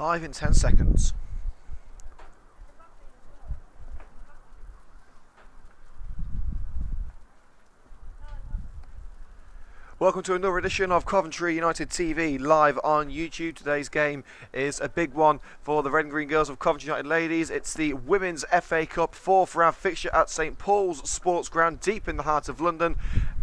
Live in 10 seconds. Welcome to another edition of Coventry United TV live on YouTube. Today's game is a big one for the Red and Green Girls of Coventry United Ladies. It's the Women's FA Cup 4th round fixture at St Paul's Sports Ground deep in the heart of London.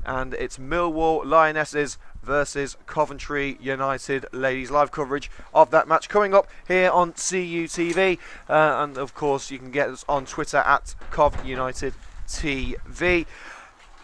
And it's Millwall Lionesses versus Coventry United Ladies. Live coverage of that match coming up here on CUTV. And of course you can get us on Twitter at Cov United TV.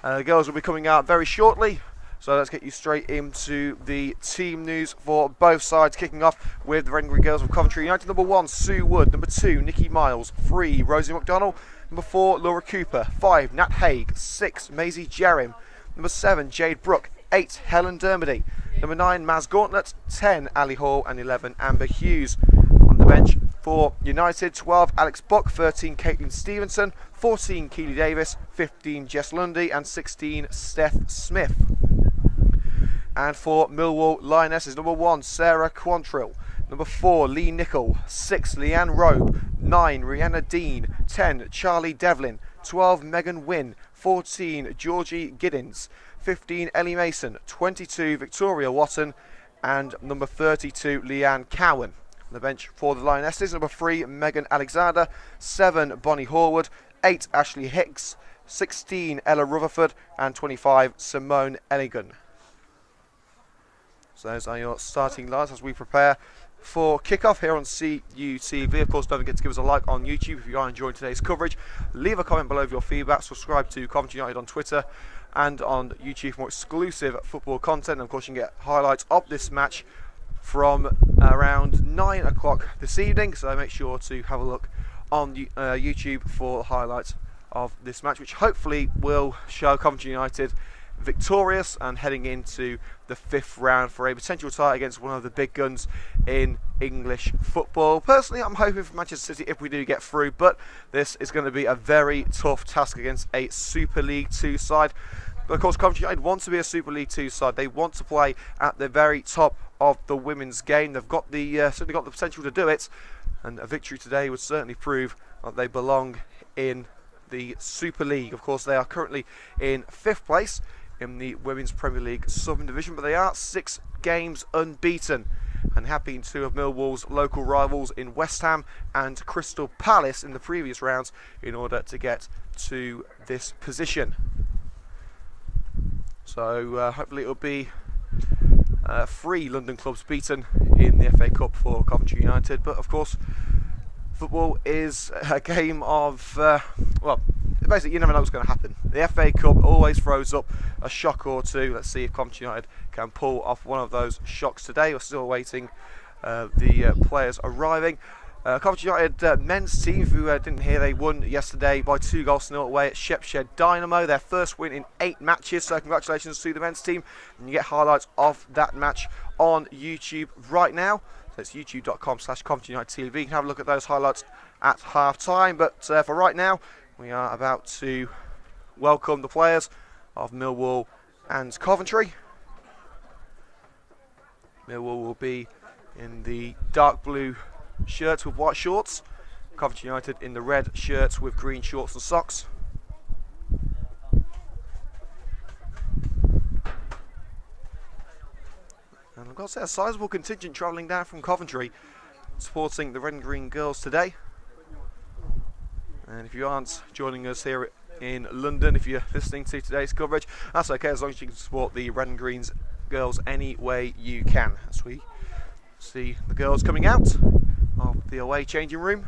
The girls will be coming out very shortly. So let's get you straight into the team news for both sides, kicking off with the Red and Green Girls of Coventry United. Number 1, Sue Wood. Number 2, Nikki Miles. 3, Rosie McDonnell. Number 4, Laura Cooper. 5, Nat Haig. 6, Maisie Jerrim. Number 7, Jade Brooke. 8, Helen Dermody. Number 9, Maz Gauntlet. 10, Ali Hall. And 11, Amber Hughes. On the bench for United, 12, Alex Buck. 13, Caitlin Stevenson. 14, Keely Davis. 15, Jess Lundy. And 16, Steph Smith. And for Millwall Lionesses, number 1, Sarah Quantrill. Number 4, Lee Nicol. 6, Leanne Robe. 9, Rihanna Dean. 10, Charlie Devlin. 12, Megan Wynn. 14, Georgie Giddins. 15, Ellie Mason. 22, Victoria Watton. And number 32, Leanne Cowan. On the bench for the Lionesses, number 3, Megan Alexander. 7, Bonnie Horwood. 8, Ashley Hicks. 16, Ella Rutherford. And 25, Simone Elligan. So those are your starting lines as we prepare for kickoff here on CUTV. Of course, don't forget to give us a like on YouTube if you are enjoying today's coverage. Leave a comment below with your feedback. Subscribe to Coventry United on Twitter and on YouTube for more exclusive football content. And of course, you can get highlights of this match from around 9 o'clock this evening. So make sure to have a look on YouTube for the highlights of this match, which hopefully will show Coventry United victorious and heading into the 5th round for a potential tie against one of the big guns in English football. Personally, I'm hoping for Manchester City if we do get through, but this is going to be a very tough task against a Super League 2 side. But of course, Coventry United want to be a Super League 2 side. They want to play at the very top of the women's game. They've got certainly got the potential to do it, and a victory today would certainly prove that they belong in the Super League. Of course, they are currently in 5th place in the Women's Premier League Southern Division, but they are 6 games unbeaten and have been 2 of Millwall's local rivals in West Ham and Crystal Palace in the previous rounds in order to get to this position. So hopefully it will be 3 London clubs beaten in the FA Cup for Coventry United, but of course football is a game of basically you never know what's going to happen. The FA Cup always throws up a shock or two. Let's see if Coventry United can pull off one of those shocks today. We're still waiting the players arriving. Coventry United men's team, who didn't hear, they won yesterday by 2-0 away at Shepshed Dynamo. Their first win in 8 matches, so congratulations to the men's team. And you get highlights of that match on YouTube right now. So it's youtube.com/Coventry United TV. You can have a look at those highlights at half time. But for right now, we are about to welcome the players of Millwall and Coventry. Millwall will be in the dark blue shirts with white shorts. Coventry United in the red shirts with green shorts and socks. And I've got to say, a sizable contingent travelling down from Coventry supporting the Red and Green Girls today. And if you aren't joining us here in London, if you're listening to today's coverage, that's okay, as long as you can support the Red and Green Girls any way you can. As we see the girls coming out of the away changing room.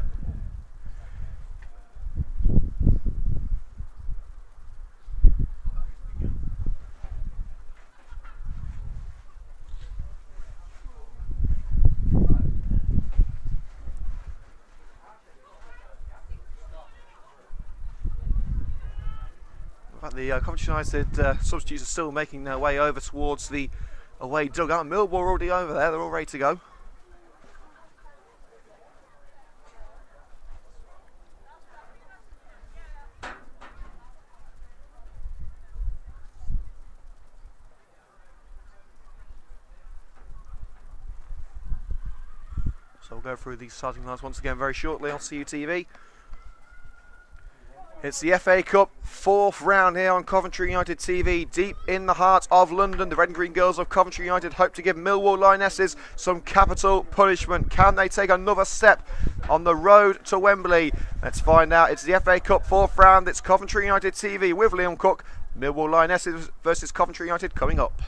The Coventry United substitutes are still making their way over towards the away dugout. Millwall are already over there, they're all ready to go. So we'll go through these starting lines once again very shortly on CUTV. It's the FA Cup 4th round here on Coventry United TV, deep in the heart of London. The Red and Green Girls of Coventry United hope to give Millwall Lionesses some capital punishment. Can they take another step on the road to Wembley? Let's find out. It's the FA Cup 4th round. It's Coventry United TV with Liam Cook. Millwall Lionesses versus Coventry United coming up.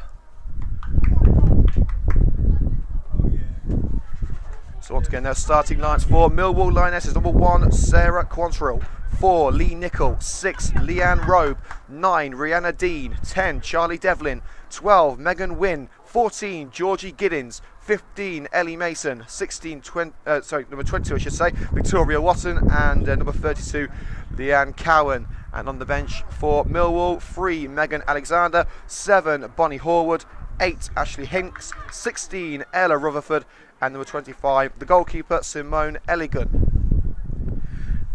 So once again, their starting lines for Millwall Lionesses. Number 1, Sarah Quantrill. 4, Lee Nicol. 6, Leanne Robe. 9, Rihanna Dean. 10, Charlie Devlin. 12, Megan Wynn. 14, Georgie Giddins. 15, Ellie Mason. 16, number 22 I should say, Victoria Watson. And number 32, Leanne Cowan. And on the bench for Millwall, 3, Megan Alexander. 7, Bonnie Horwood. 8, Ashley Hinks. 16, Ella Rutherford. And number 25, the goalkeeper, Simone Elligan.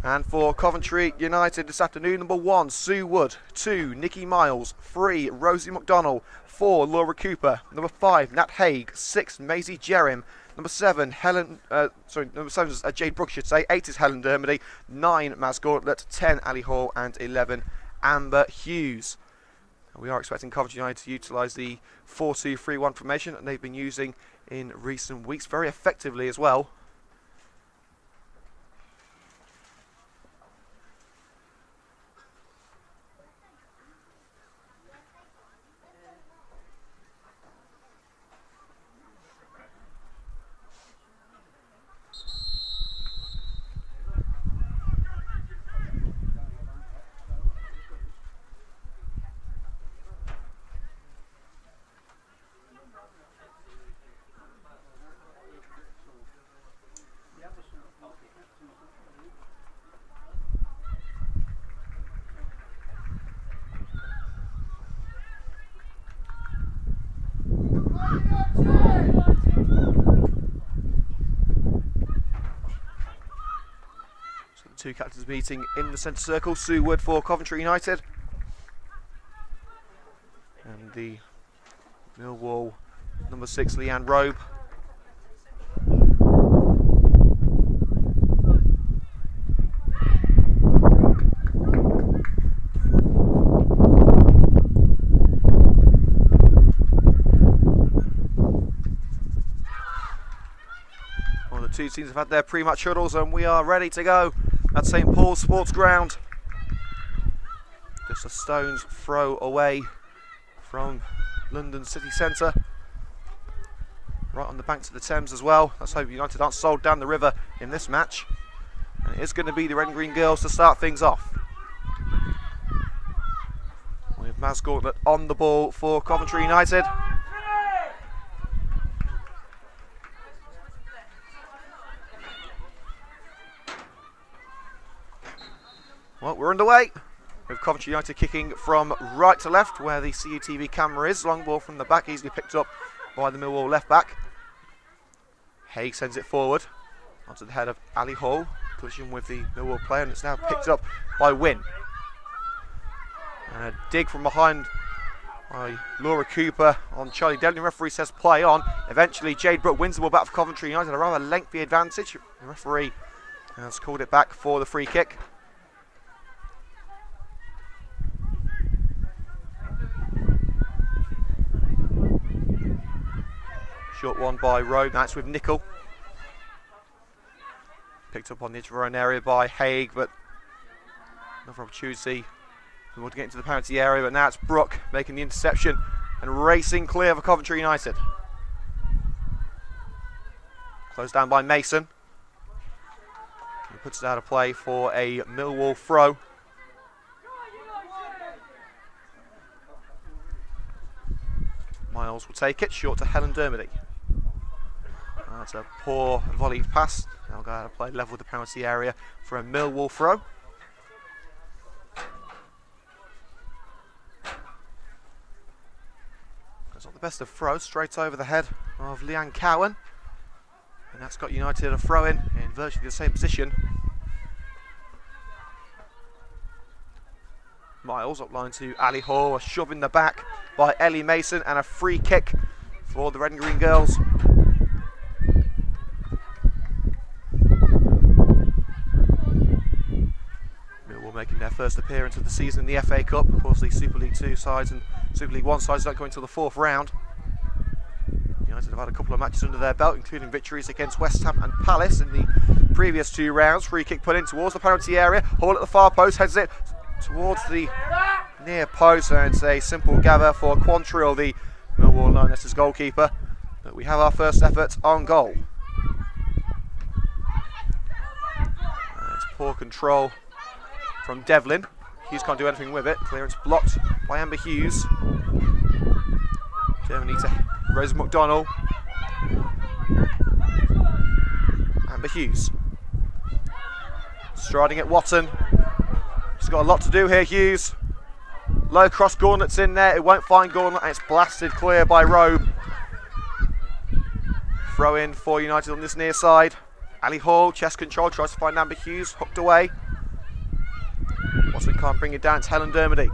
And for Coventry United this afternoon, number 1, Sue Wood. 2, Nikki Miles. 3, Rosie McDonnell. 4, Laura Cooper. Number 5, Nat Haig. 6, Maisie Jerrim. Number 7, number 7 is Jade Brooks, should say. 8 is Helen Dermody. 9, Maz Gauntlet. 10, Ali Hall. And 11, Amber Hughes. We are expecting Coventry United to utilise the 4-2-3-1 formation that they've been using in recent weeks very effectively as well. Two captains meeting in the centre circle. Sue Wood for Coventry United. And the Millwall number 6, Leanne Robe. Well, the two teams have had their pre-match huddles and we are ready to go at St Paul's Sports Ground. Just a stone's throw away from London city centre. Right on the banks of the Thames as well. Let's hope United aren't sold down the river in this match. And it is going to be the Red and Green Girls to start things off. With Maz Gauntlet on the ball for Coventry United. Well, we're underway with Coventry United kicking from right to left where the CUTV camera is. Long ball from the back, easily picked up by the Millwall left back. Haig sends it forward onto the head of Ali Hall. Collision with the Millwall player, and it's now picked up by Wynn. And a dig from behind by Laura Cooper on Charlie Devlin. The referee says play on. Eventually Jade Brooke wins the ball back for Coventry United. A rather lengthy advantage. The referee has called it back for the free kick. Short one by Rowe, that's with Nicol. Picked up on the edge of her own area by Haig, but another opportunity. We want to get into the penalty area, but now it's Brooke making the interception and racing clear for Coventry United. Closed down by Mason. He puts it out of play for a Millwall throw. Miles will take it, short to Helen Dermody. That's a poor volleyed pass. Now go out of play level with the penalty area for a Millwall throw. That's not the best of throws, straight over the head of Leanne Cowan. And that's got United a throw in virtually the same position. Miles up line to Ali Hall, a shove in the back by Ellie Mason, and a free kick for the Red and Green Girls. Well, the best of throws, straight over the head of Leanne Cowan. And that's got United a throw in virtually the same position. Miles up line to Ali Hall, a shove in the back by Ellie Mason, and a free kick for the Red and Green Girls. Millwall making their first appearance of the season in the FA Cup. Of course, the Super League 2 sides and Super League 1 sides don't go until the 4th round. United have had a couple of matches under their belt, including victories against West Ham and Palace in the previous 2 rounds. Free kick put in towards the penalty area. Hall at the far post, heads it towards the near post, and it's a simple gather for Quantrill, the Millwall Lionesses goalkeeper. But we have our first effort on goal. It's poor control from Devlin. Hughes can't do anything with it. Clearance blocked by Amber Hughes. Germany to Rose McDonnell. Amber Hughes. Striding at Watton. He's got a lot to do here, Hughes. Low cross, Gauntlet's in there. It won't find Gauntlet, and it's blasted clear by Robe. Throw in for United on this near side. Ali Hall, chest control, tries to find Amber Hughes, hooked away. Watson can't bring it down, it's Helen Dermody.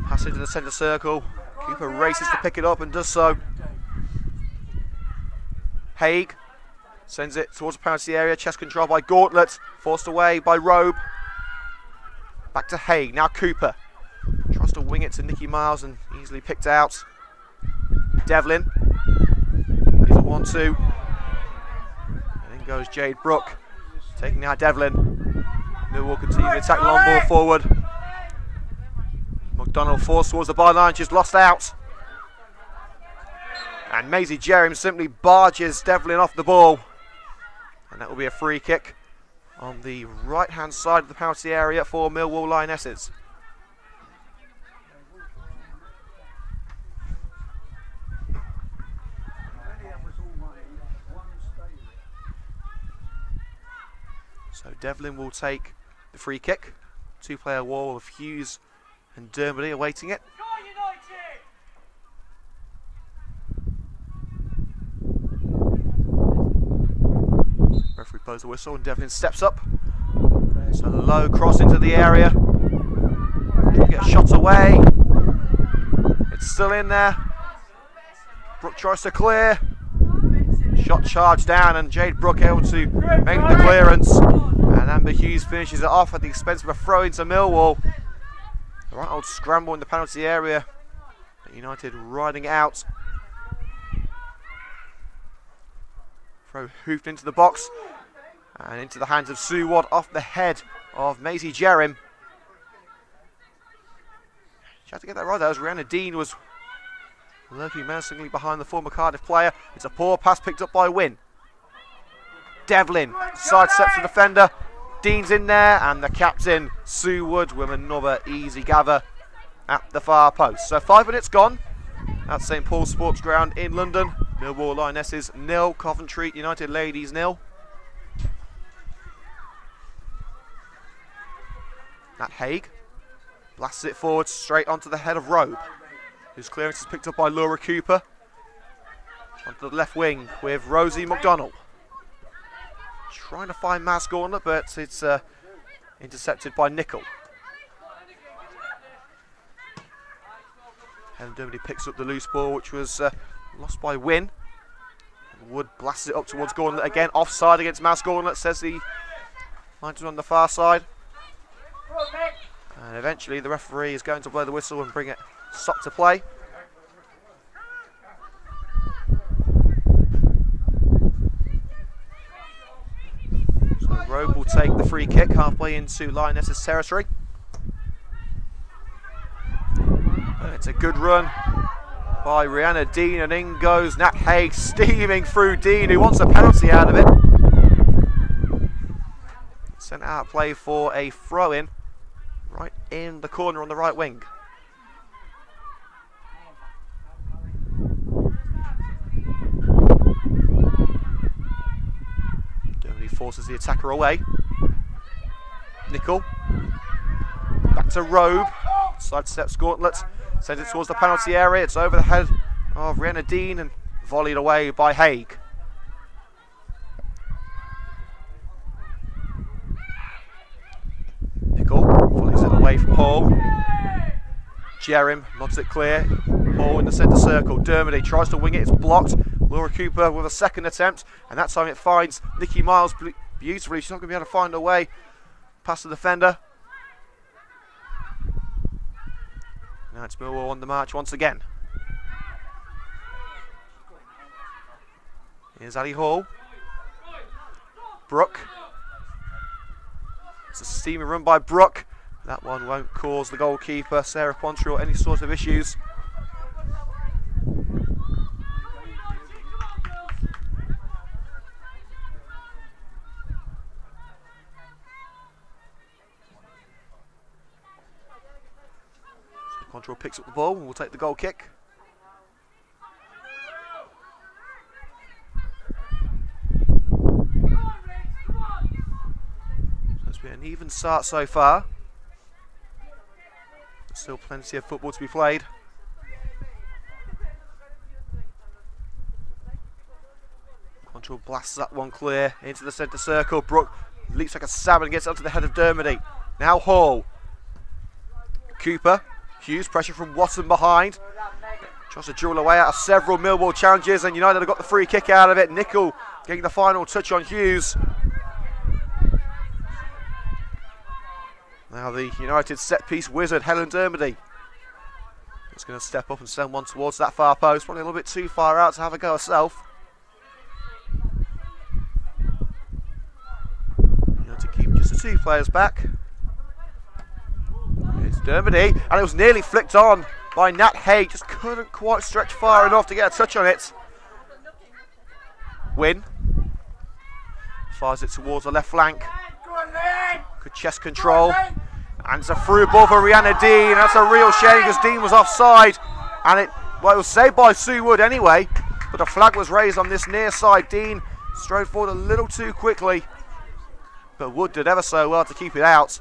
Pass into the centre circle. Cooper races to pick it up and does so. Haig sends it towards the penalty area, chest control by Gauntlet, forced away by Robe. Back to Haig, now Cooper. Tries to wing it to Nicky Miles and easily picked out. Devlin. Plays a 1-2. And in goes Jade Brooke, taking out Devlin. Millwall continue to attack the long ball forward. McDonnell forced towards the byline, she's lost out. And Maisie Jerem simply barges Devlin off the ball. And that will be a free kick on the right hand side of the penalty area for Millwall Lionesses. So Devlin will take the free kick. 2-player wall of Hughes and Dermody awaiting it. Referee blows the whistle and Devlin steps up. It's a low cross into the area. Gets shot away. It's still in there. Brooke tries to clear. Shot charged down and Jade Brooke able to make the clearance. And Amber Hughes finishes it off at the expense of a throw into Millwall. The right old scramble in the penalty area. United riding it out. Throw hoofed into the box and into the hands of Sue Watt off the head of Maisie Jerem. She had to get that right there as Rihanna Dean was lurking menacingly behind the former Cardiff player. It's a poor pass picked up by Wynn. Devlin sidesteps the defender. Dean's in there and the captain Sue Wood with another easy gather at the far post. So 5 minutes gone at St Paul's Sports Ground in London. Millwall Lionesses 0, Coventry United Ladies 0. Matt Haig blasts it forward straight onto the head of Robe, whose clearance is picked up by Laura Cooper. Onto the left wing with Rosie McDonnell. Trying to find Mas Gauntlet, but it's intercepted by Nickel. Helen Dermody picks up the loose ball, which was lost by Wynn. Wood blasts it up towards Gauntlet again. Offside against Mas Gauntlet, says the linesman on the far side. And eventually the referee is going to blow the whistle and bring it stop to play. So Robe will take the free kick halfway into Lionesses territory. And it's a good run by Rihanna Dean, and in goes Nat Haig steaming through Dean, who wants a penalty out of it. Sent out play for a throw-in right in the corner on the right wing. Germany forces the attacker away. Nickel. Back to Robe. Sidesteps Gauntlet. Sends it towards the penalty area. It's over the head of Rihanna Dean and volleyed away by Haig. Nickel volleys it away from Hall. Jerem nods it clear. Hall in the centre circle. Dermody tries to wing it. It's blocked. Laura Cooper with a second attempt, and that time it finds Nicky Miles beautifully. She's not going to be able to find a way past the defender. Now it's Millwall on the march once again. Here's Ali Hall. Brook. It's a steamy run by Brook. That one won't cause the goalkeeper, Sarah Quantrill, any sort of issues. So Quantrill picks up the ball and will take the goal kick. It's been an even start so far. Still plenty of football to be played. Quantrill blasts that one clear into the centre circle. Brook leaps like a salmon and gets up to the head of Dermody. Now Hall. Cooper. Hughes, pressure from Watson behind. Tries to drill away out of several Millwall challenges, and United have got the free kick out of it. Nicol getting the final touch on Hughes. Now the United set-piece wizard, Helen Dermody, is going to step up and send one towards that far post. Probably a little bit too far out to have a go herself. To keep just the two players back. It's Dermody, and it was nearly flicked on by Nat Hay. Just couldn't quite stretch far enough to get a touch on it. Win. Fires it towards the left flank. Good chest control. And it's a through ball for Rihanna Dean. That's a real shame because Dean was offside. And it was saved by Sue Wood anyway. But a flag was raised on this near side. Dean strode forward a little too quickly. But Wood did ever so well to keep it out,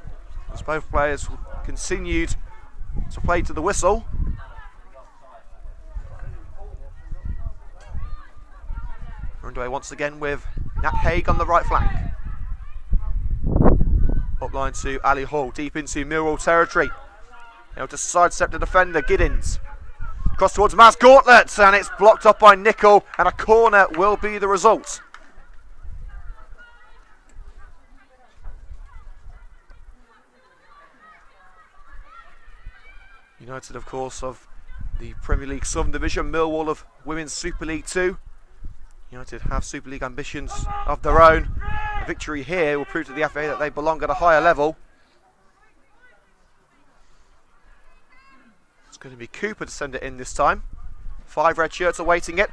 as both players continued to play to the whistle. We're underway once again with Nat Haig on the right flank. Upline to Ali Hall, deep into Millwall territory. Now to sidestep the defender, Giddins. Cross towards Maz Gauntlet, and it's blocked up by Nicol, and a corner will be the result. United, of course, of the Premier League Southern Division, Millwall of Women's Super League 2. United have Super League ambitions of their own. A victory here will prove to the FA that they belong at a higher level. It's going to be Cooper to send it in this time. 5 red shirts awaiting it.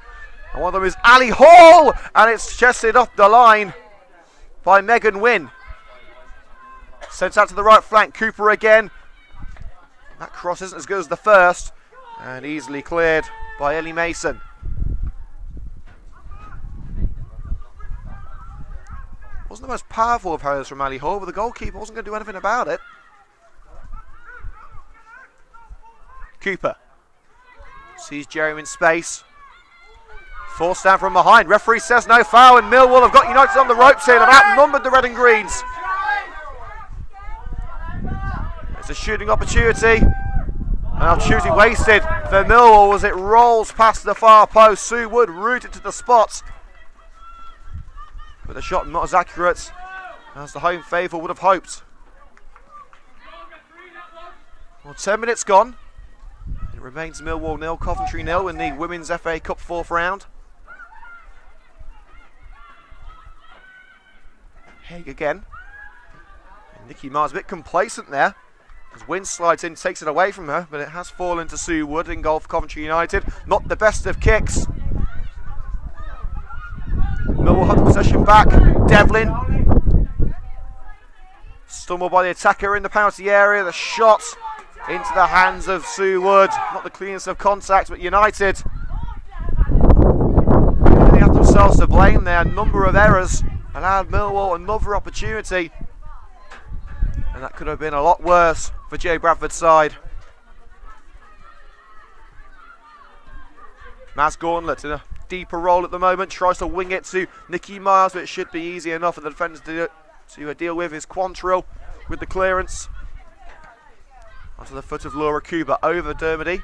And one of them is Ali Hall! And it's chested off the line by Megan Wynn. Sent out to the right flank, Cooper again. That cross isn't as good as the first, and easily cleared by Ellie Mason. Wasn't the most powerful of headers from Ali Hall, but the goalkeeper wasn't going to do anything about it. Cooper sees Jeremy in space. Forced down from behind. Referee says no foul, and Millwall have got United on the ropes here. They've outnumbered the Red and Greens. It's a shooting opportunity. An opportunity wasted for Millwall as it rolls past the far post. Sue Wood rooted to the spot. But the shot not as accurate as the home favourite would have hoped. Well, 10 minutes gone. It remains Millwall 0, Coventry 0 in the Women's FA Cup 4th round. Haig again. And Nikki Marr's a bit complacent there. As Wynn slides in, takes it away from her, but it has fallen to Sue Wood in goal for Coventry United. Not the best of kicks. Millwall have the possession back. Devlin. Stumbled by the attacker in the penalty area. The shot into the hands of Sue Wood. Not the cleanest of contacts, but United they have themselves to blame there. A number of errors allowed Millwall another opportunity. And that could have been a lot worse for Jay Bradford's side. Maz Gauntlet in a deeper role at the moment. Tries to wing it to Nikki Miles, but it should be easy enough for the defenders to deal with. Is Quantrill with the clearance. Onto the foot of Laura Cooper over Dermody.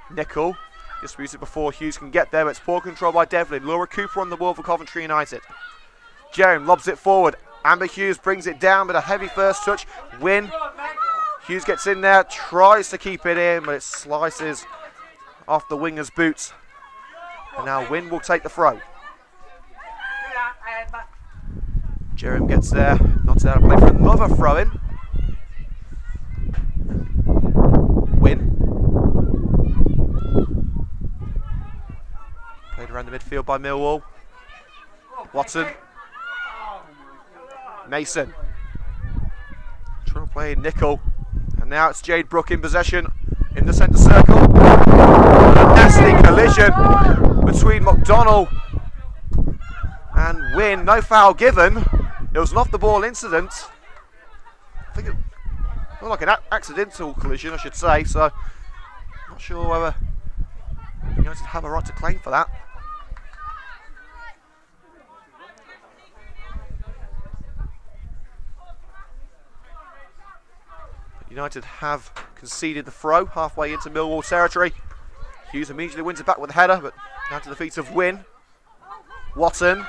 Nicol disputes it before Hughes can get there, but it's poor control by Devlin. Laura Cooper on the ball for Coventry United. Jerome lobs it forward. Amber Hughes brings it down, but a heavy first touch. Wynn. Hughes gets in there, tries to keep it in, but it slices off the winger's boots. And now Wynn will take the throw. Jerem gets there, knocks out a play for another throw-in. Wynn. Played around the midfield by Millwall. Watson. Mason. Trying to play nickel. And now it's Jade Brooke in possession in the centre circle. A nasty collision between McDonnell and Wynn. No foul given. It was an off-the-ball incident. I think it looked like an accidental collision, I should say. So, not sure whether United have a right to claim for that. United have conceded the throw halfway into Millwall territory. Hughes immediately wins it back with a header, but now to the feet of Wynn. Watson.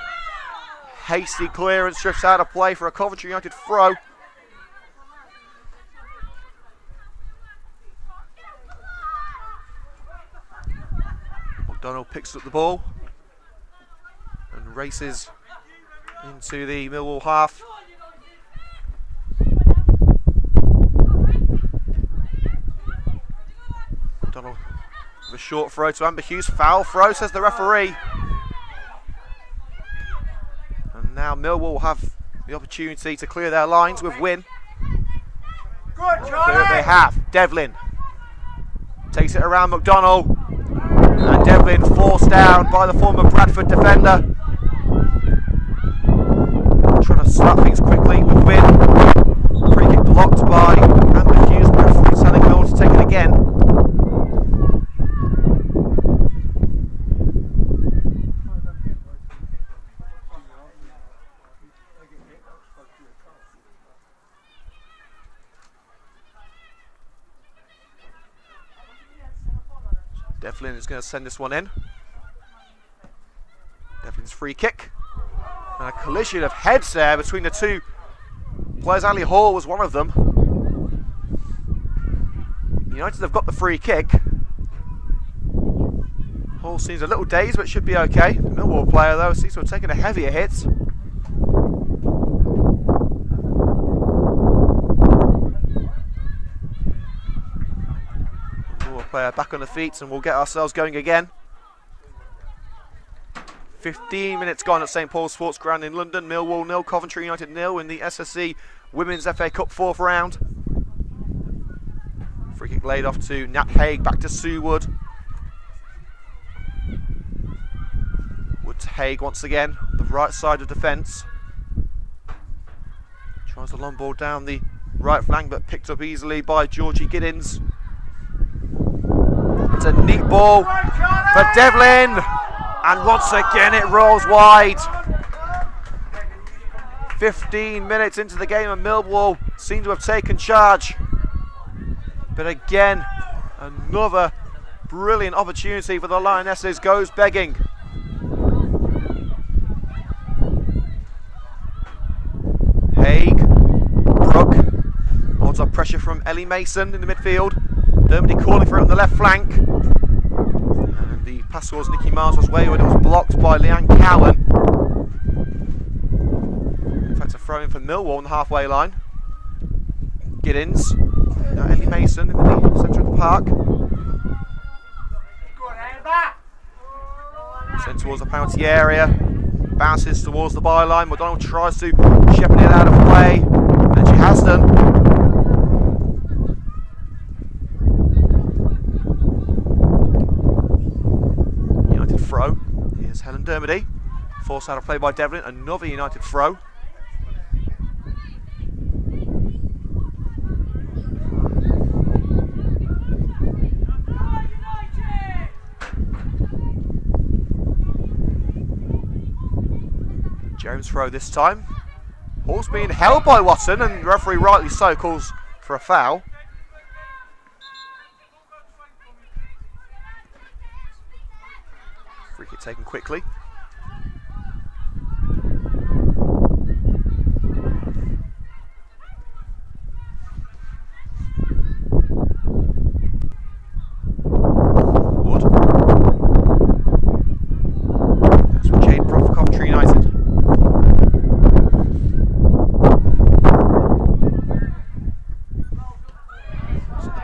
Hasty clearance, drifts out of play for a Coventry United throw. McDonnell picks up the ball and races into the Millwall half. McDonnell with a short throw to Amber Hughes. Foul throw, says the referee. And now Millwall will have the opportunity to clear their lines with Wynn. Clear it they have. Devlin takes it around McDonnell. And Devlin forced down by the former Bradford defender. Trying to start things quickly with Wynn. Free kick blocked by Amber Hughes. Referee telling Millwall to take it again. Devlin is going to send this one in. Devlin's free kick. And a collision of heads there between the two players. Ali Hall was one of them. United have got the free kick. Hall seems a little dazed, but should be okay. The Millwall player, though, seems to have taken a heavier hit. Player back on the feet, and we'll get ourselves going again. 15 minutes gone at St Paul's Sports Ground in London. Millwall 0, Coventry United 0 in the SSE Women's FA Cup 4th round. Free kick laid off to Nat Haig, back to Sue Wood. Wood to Haig once again, the right side of defence. Tries the long ball down the right flank, but picked up easily by Georgie Giddins. It's a neat ball for Devlin, and once again it rolls wide. 15 minutes into the game and Millwall seem to have taken charge. But again, another brilliant opportunity for the Lionesses goes begging. Haig, Brooke, holds up pressure from Ellie Mason in the midfield. Dermody calling for it on the left flank. And the pass towards Nicky Miles was wayward. It was blocked by Leanne Cowan. In fact, a throw in for Millwall on the halfway line. Giddins. Now Ellie Mason in the centre of the park. Sent towards the penalty area. Bounces towards the byline. McDonnell tries to shepherd it out of play. And she has done. Throw. Here's Helen Dermody. Forced out of play by Devlin. Another United throw. Jones throw this time. Ball's being held by Watson, and the referee rightly so calls for a foul. Free kick taken quickly.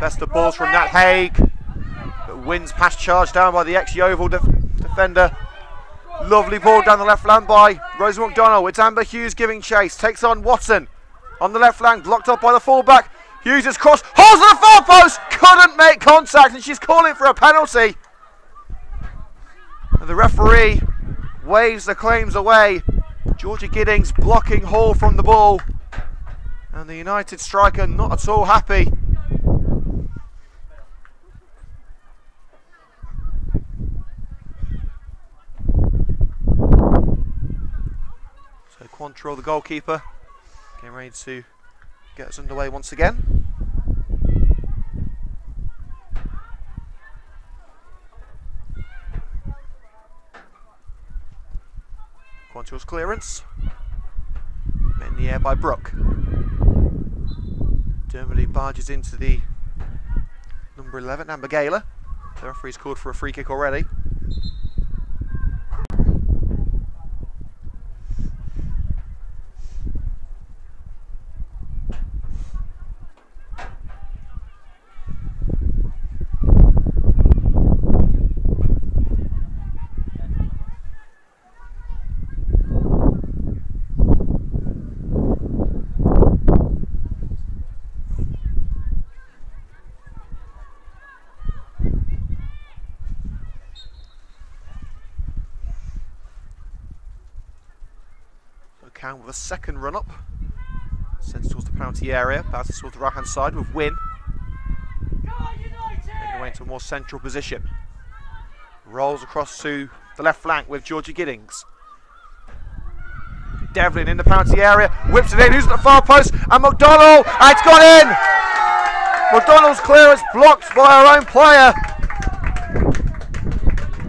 best of balls from Nat Haig. But wins pass charge down by the ex-Yeovil defender. Lovely ball down the left flank by Rosie McDonald. It's Amber Hughes giving chase. Takes on Watson on the left flank. Blocked up by the fullback. Hughes' cross. Holds to the far post. Couldn't make contact and she's calling for a penalty. And the referee waves the claims away. Georgia Giddings blocking Hall from the ball. And the United striker not at all happy. So Quantrill, the goalkeeper, getting ready to get us underway once again. Quantrill's clearance. Met in the air by Brooke. Dermody barges into the number 11, Amber Gaylor. The referee's called for a free kick already. Count with a second run up, sends towards the penalty area, bounces towards the right hand side with Wynn, making way into a more central position, rolls across to the left flank with Georgia Giddings. Devlin in the penalty area, whips it in, who's at the far post, and McDonald, and it's gone in! McDonald's clearance blocked by her own player,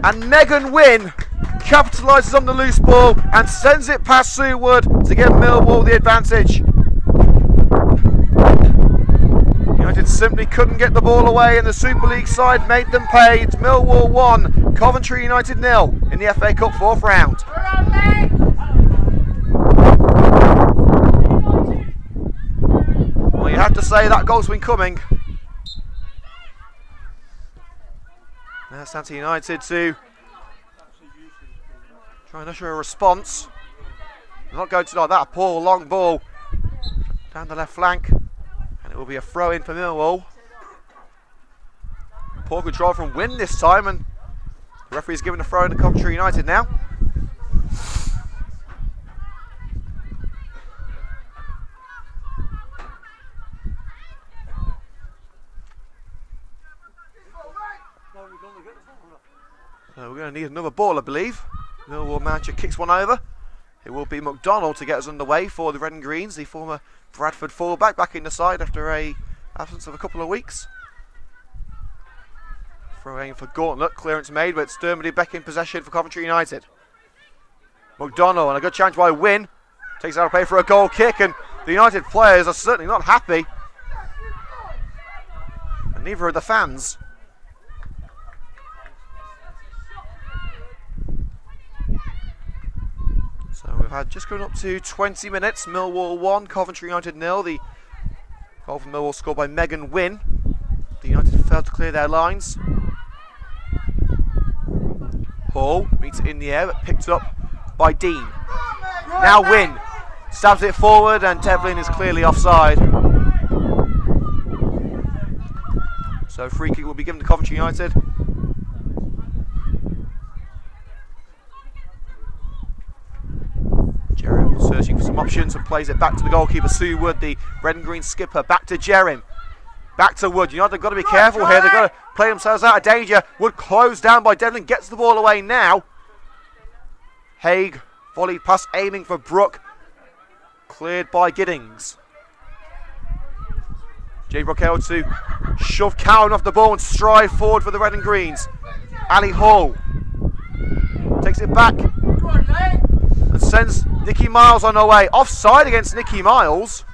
and Megan Wynn capitalises on the loose ball and sends it past Sue Wood to give Millwall the advantage. United simply couldn't get the ball away and the Super League side made them pay. It's Millwall 1, Coventry United 0 in the FA Cup 4th round. Well, you have to say that goal's been coming. Now it's down to United to try and usher a response. They're not going to like that. A poor long ball down the left flank. And it will be a throw in for Millwall. Poor control from Wynn this time. And the referee's giving a throw in to Coventry United now. So we're going to need another ball, I believe. Millwall manager kicks one over. It will be McDonald to get us underway for the Red and Greens, the former Bradford fullback, back in the side after a absence of a couple of weeks. Throwing for Gauntlet, clearance made, but it's Dermody back in possession for Coventry United. McDonald, and a good chance by Wynn, takes out a play for a goal kick, and the United players are certainly not happy. And neither are the fans. So we've had just going up to 20 minutes. Millwall 1, Coventry United 0. The goal from Millwall scored by Megan Wynn. The United failed to clear their lines. Hall meets it in the air, but picked up by Dean. Now Wynn stabs it forward, and Devlin is clearly offside. So free kick will be given to Coventry United. Jerem searching for some options and plays it back to the goalkeeper, Sue Wood, the red and green skipper. Back to Jerem. Back to Wood. United have got to be careful here. They've got to play themselves out of danger. Wood closed down by Devlin. Gets the ball away now. Haig volley pass aiming for Brooke. Cleared by Giddings. Jay Brooke able to shove Cowan off the ball and stride forward for the red and greens. Ali Hall takes it back and sends Nikki Miles on her way. Offside against Nikki Miles.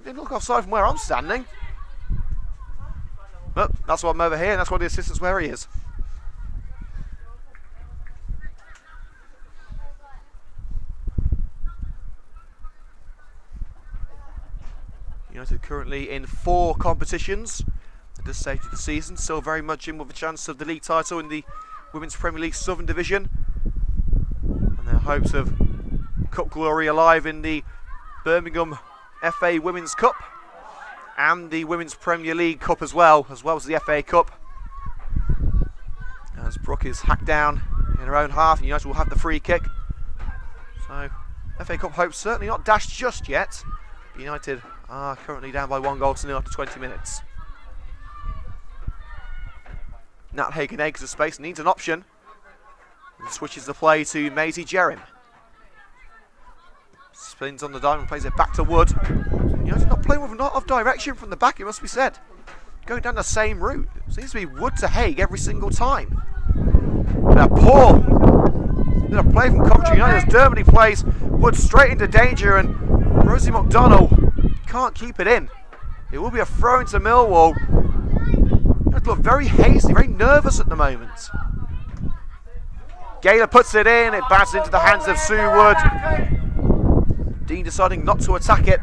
Didn't look offside from where I'm standing. But that's why I'm over here, and that's why the assistant's where he is. United currently in 4 competitions. at this stage of the season. Still very much in with a chance of the league title in the Women's Premier League Southern Division. And their hopes of cup glory alive in the Birmingham FA Women's Cup and the Women's Premier League Cup as well as the FA Cup. As Brooke is hacked down in her own half, and United will have the free kick. So FA Cup hopes certainly not dashed just yet. United are currently down by 1-0 after 20 minutes. Nat Hagen eggs the space, needs an option, and switches the play to Maisie Jerrim. Spins on the diamond, plays it back to Wood. United not playing with a lot of direction from the back, it must be said. Going down the same route. It seems to be Wood to Haig every single time. Now poor bit of play from Coventry United as Dermody plays Wood straight into danger, and Rosie McDonnell can't keep it in. It will be a throw into Millwall. They look very hasty, very nervous at the moment. Gaylor puts it in, it bounces into the hands of Sue Wood. Dean deciding not to attack it.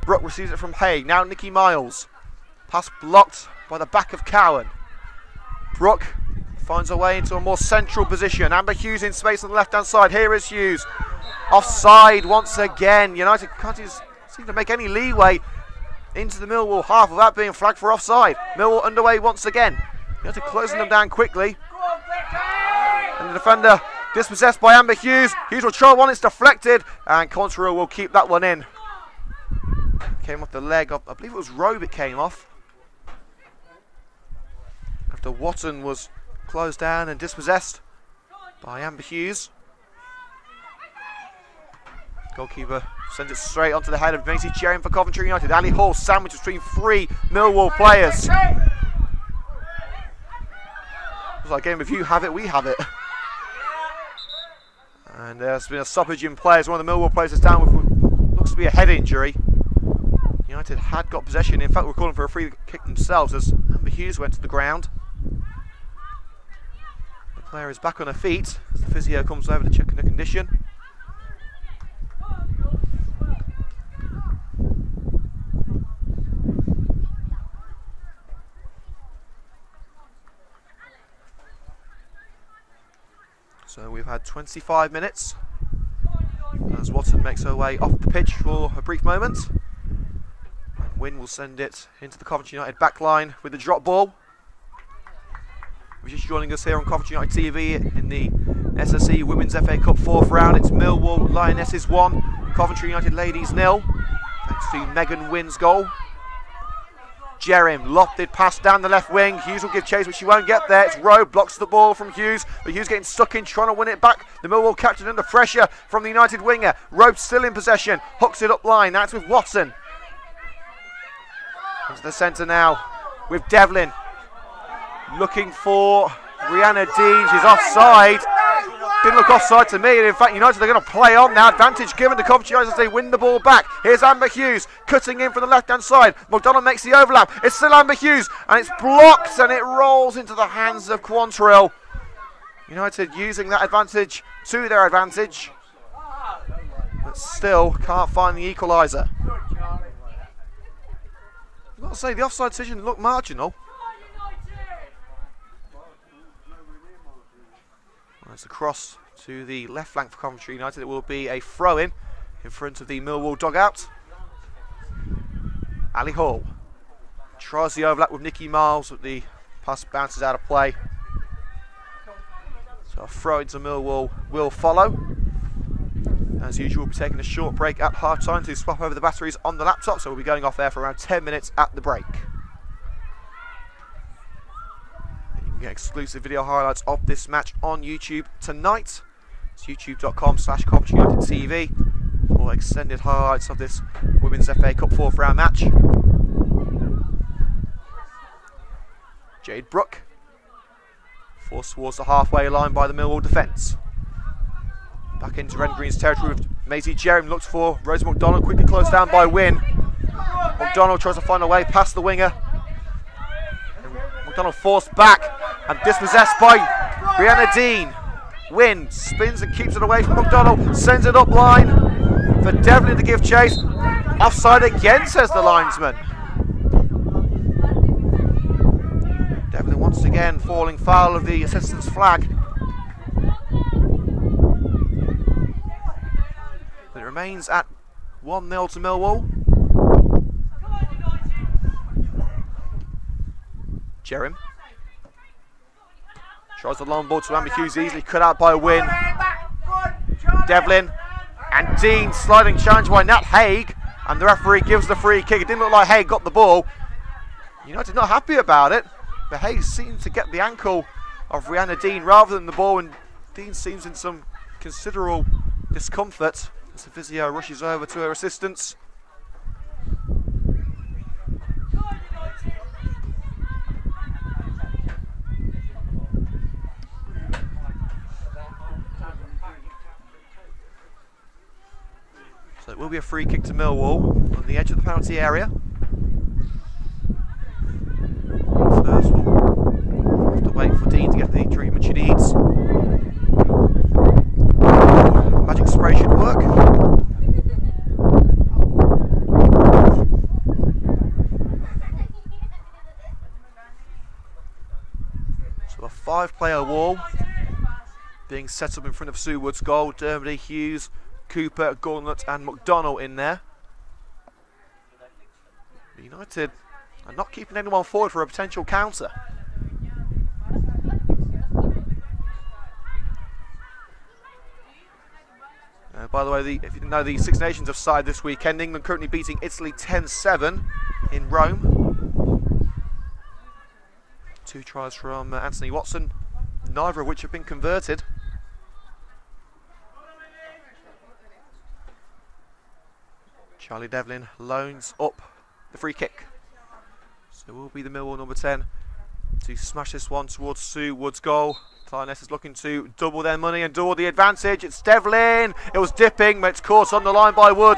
Brooke receives it from Haig, now Nikki Miles. Pass blocked by the back of Cowan. Brooke finds her way into a more central position. Amber Hughes in space on the left hand side. Here is Hughes. Offside once again. United can't seem to make any leeway into the Millwall half without being flagged for offside. Millwall underway once again. United closing them down quickly. And the defender dispossessed by Amber Hughes. Hughes will try one, it's deflected, and Coventry will keep that one in. Came off the leg of, I believe it was Robe it came off. After Watton was closed down and dispossessed by Amber Hughes. Goalkeeper sends it straight onto the head of Maisie Jerrim for Coventry United. Ali Hall sandwiched between 3 Millwall players. It's like a game, if you have it, we have it. And there's been a stoppage in play as one of the Millwall players is down with what looks to be a head injury. United had got possession. In fact, we're calling for a free kick themselves as Amber Hughes went to the ground. The player is back on her feet as the physio comes over to check on her condition. So we've had 25 minutes as Watson makes her way off the pitch for a brief moment. And Wynne will send it into the Coventry United backline with the drop ball. If you're just joining us here on Coventry United TV in the SSE Women's FA Cup 4th round, it's Millwall Lionesses 1, Coventry United Ladies 0, thanks to Megan Wynn's goal. Jerrim lofted pass down the left wing. Hughes will give chase, but she won't get there. It's Rowe blocks the ball from Hughes, but Hughes getting stuck in, trying to win it back. The Millwall captain under pressure from the United winger. Rowe still in possession, hooks it up line. That's with Watson. Into the centre now with Devlin. Looking for Rihanna Dean. She's offside. Didn't look offside to me, and in fact United are going to play on now. Advantage given to Coventry as they win the ball back. Here's Amber Hughes cutting in from the left hand side. McDonald makes the overlap. It's still Amber Hughes, and it's blocked, and it rolls into the hands of Quantrill. United using that advantage to their advantage, but still can't find the equaliser. I've got to say, the offside decision looked marginal. It's a cross to the left flank for Coventry United. It will be a throw-in in front of the Millwall dugout. Ali Hall tries the overlap with Nikki Miles, but the pass bounces out of play. So a throw-in to Millwall will follow. As usual, we'll be taking a short break at half-time to swap over the batteries on the laptop, so we'll be going off there for around 10 minutes at the break. Get exclusive video highlights of this match on YouTube tonight. It's youtube.com/Coventry United TV for extended highlights of this Women's FA Cup 4th round match. Jade Brooke forced towards the halfway line by the Millwall defence. Back into Red and Green's territory with Maisie Jerrim. Looks for Rosie McDonald, quickly closed down by Wynne. McDonald tries to find a way past the winger. McDonald forced back and dispossessed by Rihanna Dean. Wynne spins and keeps it away from McDonald, sends it up line for Devlin to give chase. Offside again, says the linesman. Devlin once again falling foul of the assistant's flag. But it remains at 1-0 to Millwall. Jerem tries the long ball to Amber Hughes, easily cut out by Wynne. Devlin and Dean sliding challenge by Nat Haig, and the referee gives the free kick. It didn't look like Haig got the ball. United not happy about it, but Haig seems to get the ankle of Rihanna Dean rather than the ball, and Dean seems in some considerable discomfort as the physio rushes over to her assistance. So it will be a free kick to Millwall on the edge of the penalty area. First we'll have to wait for Dean to get the treatment she needs. Magic spray should work. So a 5-player wall being set up in front of Sue Wood's goal. Dermody, Hughes, Cooper, Gauntlet and McDonnell in there. United are not keeping anyone forward for a potential counter. By the way, if you didn't know, the Six Nations have started this weekend. England currently beating Italy 10-7 in Rome. 2 tries from Anthony Watson, neither of which have been converted. Charlie Devlin loans up the free kick. So it will be the Millwall number 10 to smash this one towards Sue Wood's goal. Lionesses looking to double their money and double the advantage. It's Devlin. It was dipping, but it's caught on the line by Wood.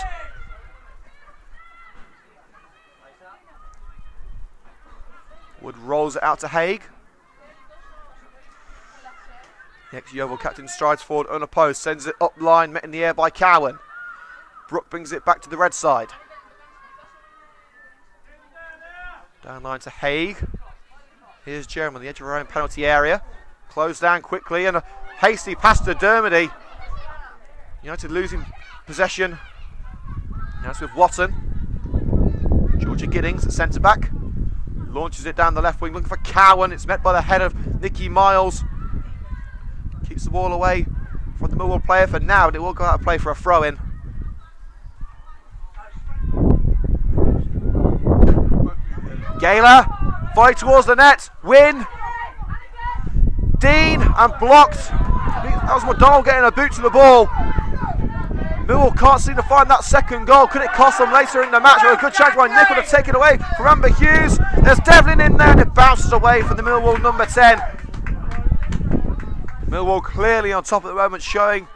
Wood rolls it out to Haig. The ex-Yeovil captain strides forward unopposed, sends it up line, met in the air by Cowan. Brook brings it back to the red side. Down line to Haig. Here's Jerem on the edge of her own penalty area. Closed down quickly and a hasty pass to Dermody. United losing possession. Now it's with Watson. Georgia Giddings at centre back. Launches it down the left wing looking for Cowan. It's met by the head of Nicky Miles. Keeps the ball away from the Millwall player for now, and it will go out of play for a throw in. Gaylor, fight towards the net, Wynne, Dean, and blocked. That was McDonnell getting a boot to the ball. Millwall can't seem to find that second goal. Could it cost them later in the match? With a good chance by Nicol to take it away from Amber Hughes. There's Devlin in there and it bounces away from the Millwall number 10. Millwall clearly on top at the moment, showing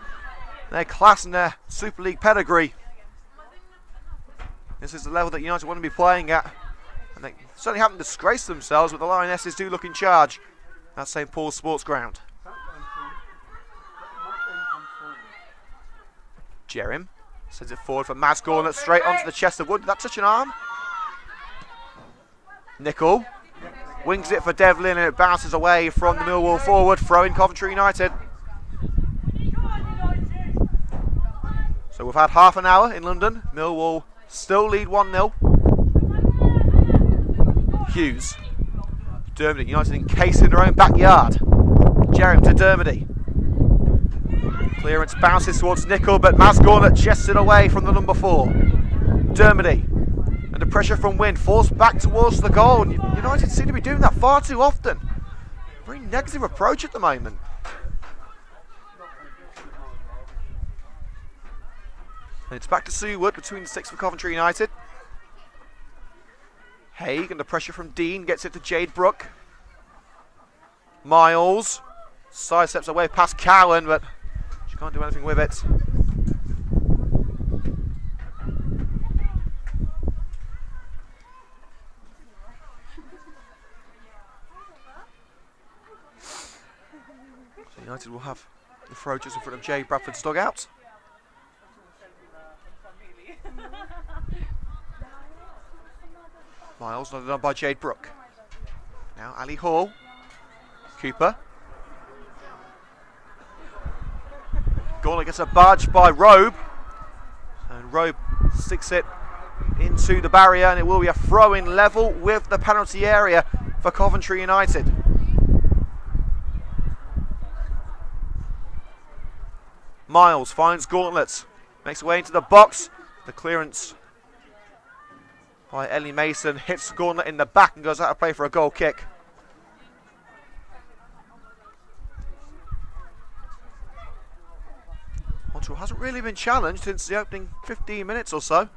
their class and their Super League pedigree. This is the level that United want to be playing at. And they certainly haven't disgraced themselves, but the Lionesses do look in charge at St Paul's Sports Ground. Jerem sends it forward for Maz Gauntlet, straight onto the chest of Wood. Did that touch an arm? Nicol wings it for Devlin and it bounces away from the Millwall forward, throwing Coventry United. So we've had half an hour in London. Millwall still lead 1-0. Hughes. Dermody, United encased in their own backyard. Jerem to Dermody. Clearance bounces towards Nicol, but Maz Gauntlet chests it away from the number 4. Dermody, under pressure from Wynne, forced back towards the goal. And United seem to be doing that far too often. Very negative approach at the moment. And it's back to Sue Wood between the 6 for Coventry United. Haig under pressure from Dean, gets it to Jade Brook. Miles sidesteps away past Cowan, but she can't do anything with it. So United will have the throw just in front of Jade Bradford's dugout. Miles nodded on by Jade Brooke. Now Ali Hall. Cooper. Gauntlet gets a barge by Robe. And Robe sticks it into the barrier, and it will be a throw-in level with the penalty area for Coventry United. Miles finds Gauntlet. Makes way into the box. The clearance by Ellie Mason hits Gauntlet in the back and goes out of play for a goal kick. Montreal hasn't really been challenged since the opening 15 minutes or so.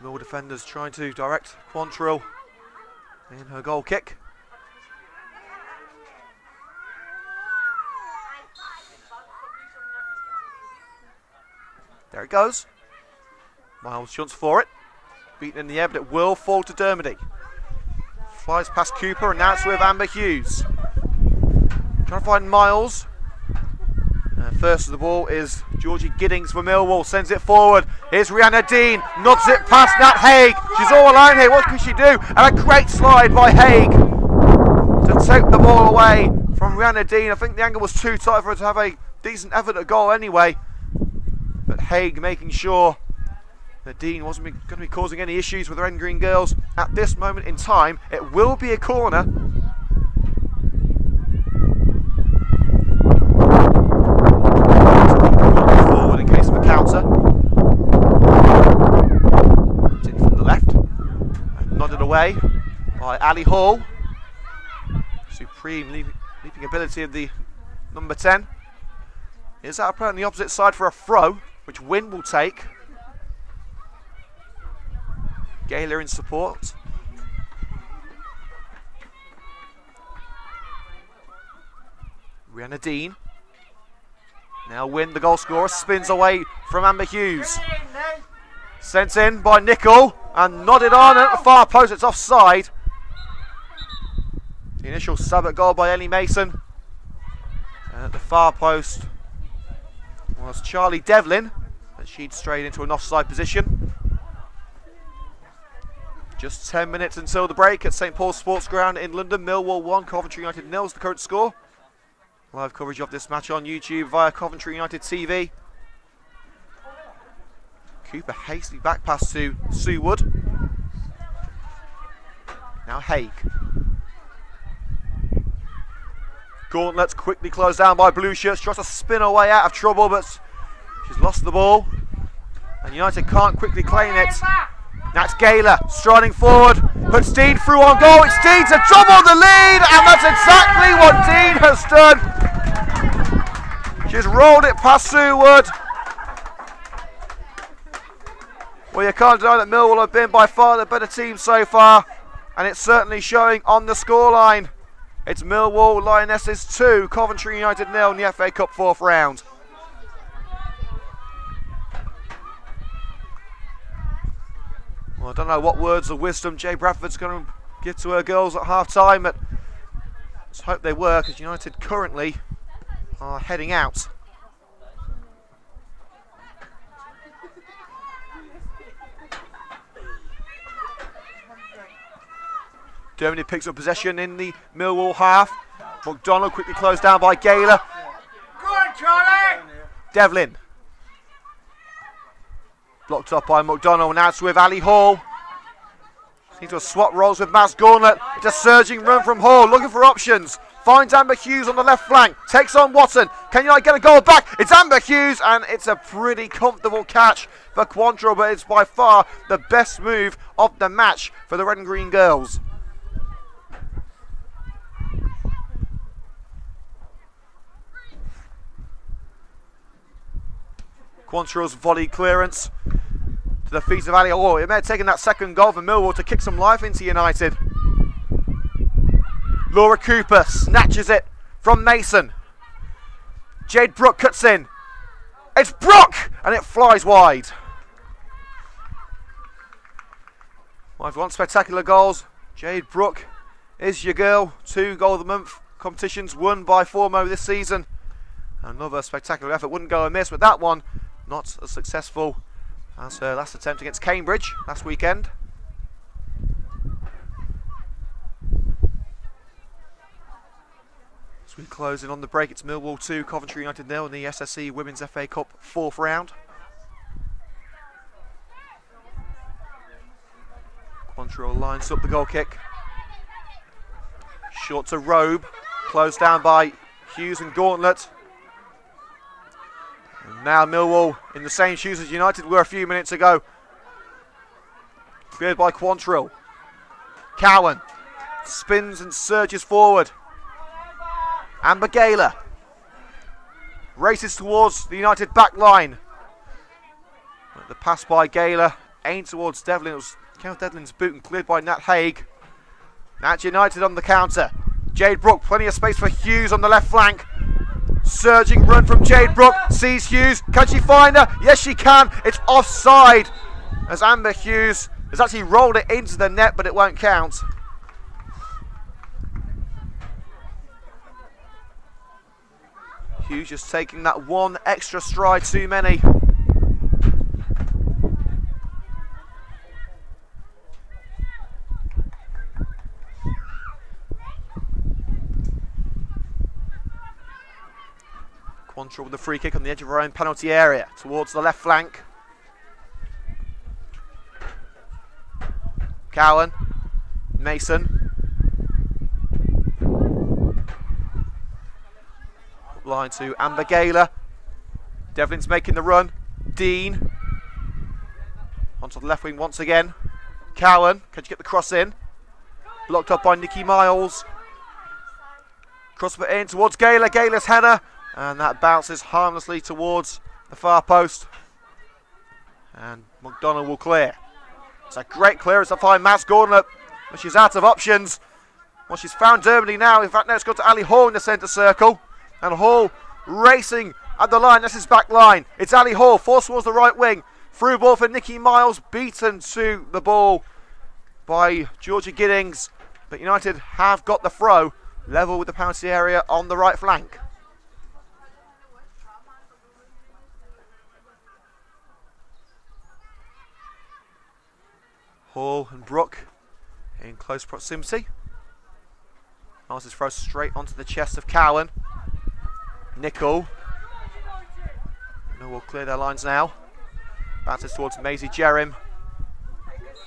Millwall defenders trying to direct Quantrill in her goal kick. There it goes. Miles shunts for it. Beaten in the air, but it will fall to Dermody. Flies past Cooper, and now it's with Amber Hughes. Trying to find Miles. First of the ball is Georgie Giddings for Millwall. Sends it forward. Here's Rihanna Dean. Nods it past Nat Haig. She's all alone here. What can she do? And a great slide by Haig to take the ball away from Rihanna Dean. I think the angle was too tight for her to have a decent effort at goal anyway. But Haig making sure that Dean wasn't going to be causing any issues with the Red and Green girls at this moment in time. It will be a corner. Forward in case of a counter. In from the left. And nodded away by Ali Hall. Supreme leaping ability of the number 10. Is out of play on the opposite side for a throw, which Wynn will take. Gayler in support. Rihanna Dean. Now Wynn, the goal scorer, spins away from Amber Hughes. Sent in by Nicol and nodded on at the far post. It's offside. The initial sub at goal by Ellie Mason. And at the far post was Charlie Devlin, and she'd strayed into an offside position. Just 10 minutes until the break at St Paul's Sports Ground in London. Millwall 1, Coventry United 0 is the current score. Live coverage of this match on YouTube via Coventry United TV. Cooper hastily back pass to Sue Wood. Now Haig. Gauntlet's quickly closed down by Blue Shirts. Tries to spin her way out of trouble, but she's lost the ball. And United can't quickly claim it. That's Gayler striding forward. Puts Dean through on goal. It's Dean to double the lead, and that's exactly what Dean has done. She's rolled it past Sue Wood. Well, you can't deny that Millwall have been by far the better team so far, and it's certainly showing on the scoreline. It's Millwall Lionesses 2, Coventry United 0 in the FA Cup 4th round. Well, I don't know what words of wisdom Jay Bradford's going to give to her girls at half-time, but let's hope they work, as United currently are heading out. Dermody picks up possession in the Millwall half. McDonald quickly closed down by Gayler. Go on, Charlie! Devlin. Blocked up by McDonald. Now it's with Ali Hall. Seems to have swapped roles with Mass Gauntlet. It's a surging run from Hall, looking for options. Finds Amber Hughes on the left flank. Takes on Watson. Can United get a goal back? It's Amber Hughes, and it's a pretty comfortable catch for Quantrill, but it's by far the best move of the match for the Red and Green girls. Quantrill's volley clearance to the feet of Ali. Oh, it may have taken that second goal for Millwall to kick some life into United. Laura Cooper snatches it from Mason. Jade Brooke cuts in. It's Brooke! And it flies wide. Well, if you want spectacular goals, Jade Brooke is your girl. 2 goal of the month competitions won by Formo this season. Another spectacular effort, wouldn't go amiss, but that one not as successful That's her last attempt against Cambridge last weekend. As we close in on the break, it's Millwall 2, Coventry United 0 in the SSE Women's FA Cup 4th round. Quantrill lines up the goal kick. Short to Robe, closed down by Hughes and Gauntlet. And now Millwall in the same shoes as United were a few minutes ago. Cleared by Quantrill. Cowan spins and surges forward. Amber Gaylor races towards the United back line. The pass by Gaylor aimed towards Devlin. It was Kenneth Devlin's boot and cleared by Nat Haig. Nat United on the counter. Jade Brook, plenty of space for Hughes on the left flank. Surging run from Jade Brook, sees Hughes. Can she find her? Yes, she can. It's offside as Amber Hughes has actually rolled it into the net, but it won't count. Hughes just taking that one extra stride too many. Quantrill with the free kick on the edge of her own penalty area towards the left flank. Cowan, Mason. Line to Amber Gaylor. Devlin's making the run. Dean. Onto the left wing once again. Cowan, can she get the cross in? Blocked up by Nikki Miles. Cross it in towards Gaylor. Gaylor's header. And that bounces harmlessly towards the far post. And McDonald will clear. It's a great clearance to find Mass Gauntlet, but she's out of options. Well, she's found Dermody now. In fact, now it's got to Ali Hall in the centre circle. And Hall racing at the line. That's his back line. It's Ali Hall, forced towards the right wing. Through ball for Nikki Miles, beaten to the ball by Georgia Giddings. But United have got the throw, level with the penalty area on the right flank. Hall and Brook in close proximity. Miles' throw straight onto the chest of Cowan. Nickel. No, we'll clear their lines now. Bounces towards Maisie Jerrim.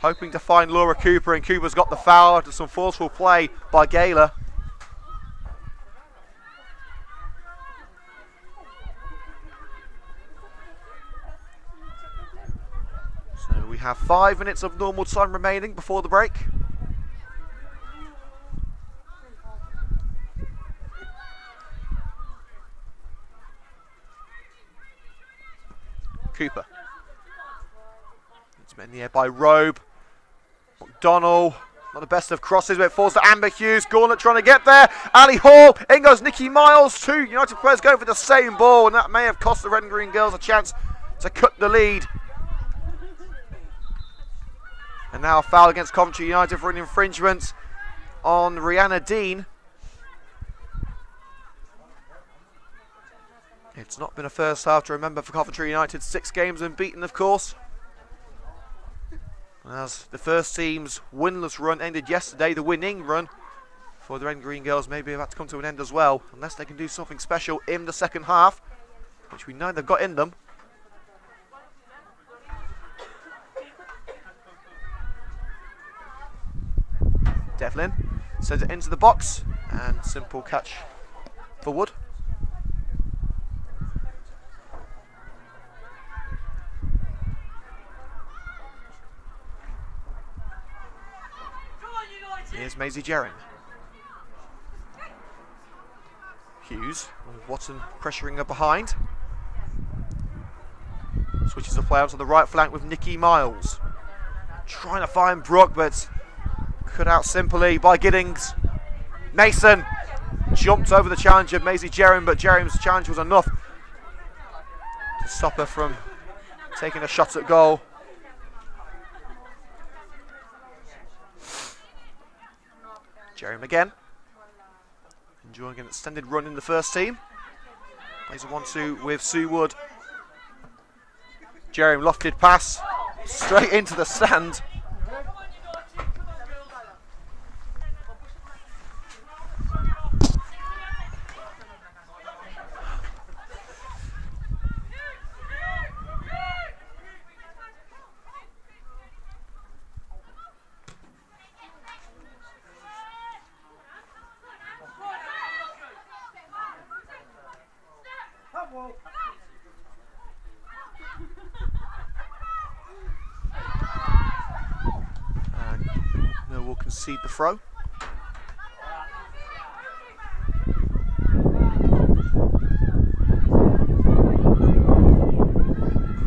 Hoping to find Laura Cooper, and Cooper's got the foul after some forceful play by Gaylor. So we have 5 minutes of normal time remaining before the break. Cooper. It's met in the air by Robe. McDonald. Not the best of crosses, but it falls to Amber Hughes. Gauntlet trying to get there. Ali Hall. In goes Nikki Miles. 2 United players going for the same ball, and that may have cost the Red and Green Girls a chance to cut the lead. And now a foul against Coventry United for an infringement on Rihanna Dean. It's not been a first half to remember for Coventry United. 6 games unbeaten, of course. As the first team's winless run ended yesterday, the winning run for the Red and Green Girls may be about to come to an end as well, unless they can do something special in the second half, which we know they've got in them. Devlin sends it into the box, and simple catch for Wood. Here's Maisie Jerrim. Hughes, with Watson pressuring her behind. Switches the play onto the right flank with Nikki Miles. Trying to find Brook, but cut out simply by Giddings. Mason jumped over the challenge of Maisie Jerrim, but Jerrim's challenge was enough to stop her from taking a shot at goal. Jerrim again, enjoying an extended run in the first team. Plays a 1-2 with Sue Wood. Jeremy lofted pass straight into the stand. And Millwall concede the throw.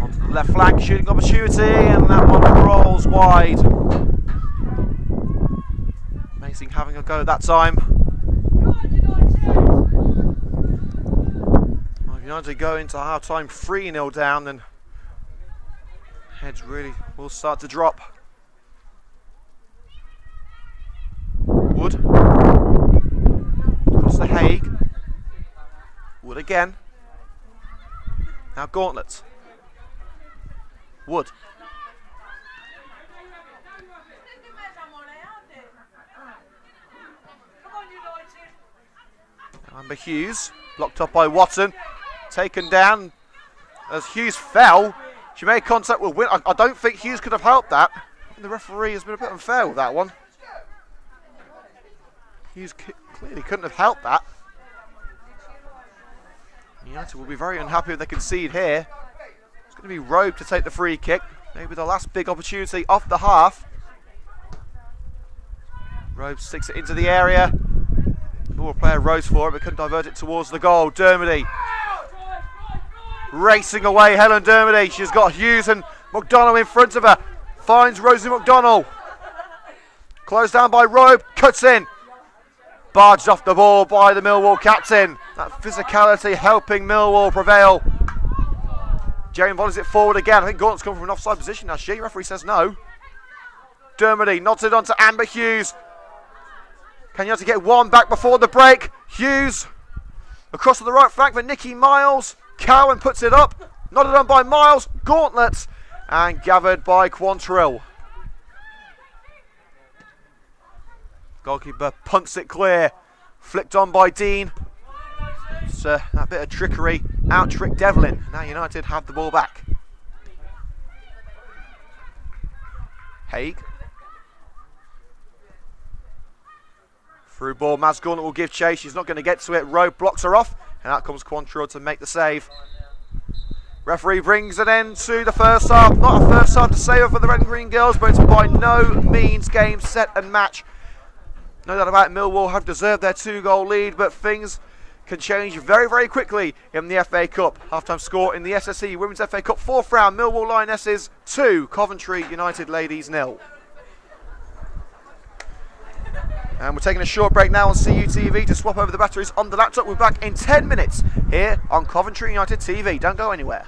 Onto the left flank, shooting opportunity, and that one rolls wide. Amazing having a go at that time. United go into half time 3-0 down, then heads really will start to drop. Wood across the Hague. Wood again. Now Gauntlet. Wood. Amber Hughes blocked up by Watson. Taken down as Hughes fell. She made contact with Win. I don't think Hughes could have helped that. The referee has been a bit unfair with that one. Hughes clearly couldn't have helped that. United will be very unhappy if they concede here. It's going to be Robe to take the free kick. Maybe the last big opportunity off the half. Robe sticks it into the area. Millwall player rose for it but couldn't divert it towards the goal. Dermody racing away, Helen Dermody. She's got Hughes and McDonnell in front of her. Finds Rosie McDonnell. Closed down by Robe, cuts in. Barged off the ball by the Millwall captain. That physicality helping Millwall prevail. Jane volleys it forward again. I think Gauntlet's come from an offside position now. She referee says no. Dermody nods it onto Amber Hughes. Can United get one back before the break? Hughes across to the right flank for Nikki Miles. Cowan puts it up, nodded on by Miles, Gauntlet, and gathered by Quantrill. Goalkeeper punts it clear, flicked on by Dean. It's that bit of trickery, out-tricked Devlin. Now United have the ball back. Haig. Through ball, Maz Gauntlet will give chase. She's not going to get to it. Rowe blocks her off. And out comes Quantrill to make the save. Referee brings an end to the first half. Not a first half to save for the Red and Green Girls, but it's by no means game, set and match. No doubt about it, Millwall have deserved their 2-goal lead, but things can change very, very quickly in the FA Cup. Half-time score in the SSE Women's FA Cup 4th round. Millwall Lionesses 2, Coventry United Ladies 0. And we're taking a short break now on CUTV to swap over the batteries on the laptop. We're back in 10 minutes here on Coventry United TV. Don't go anywhere.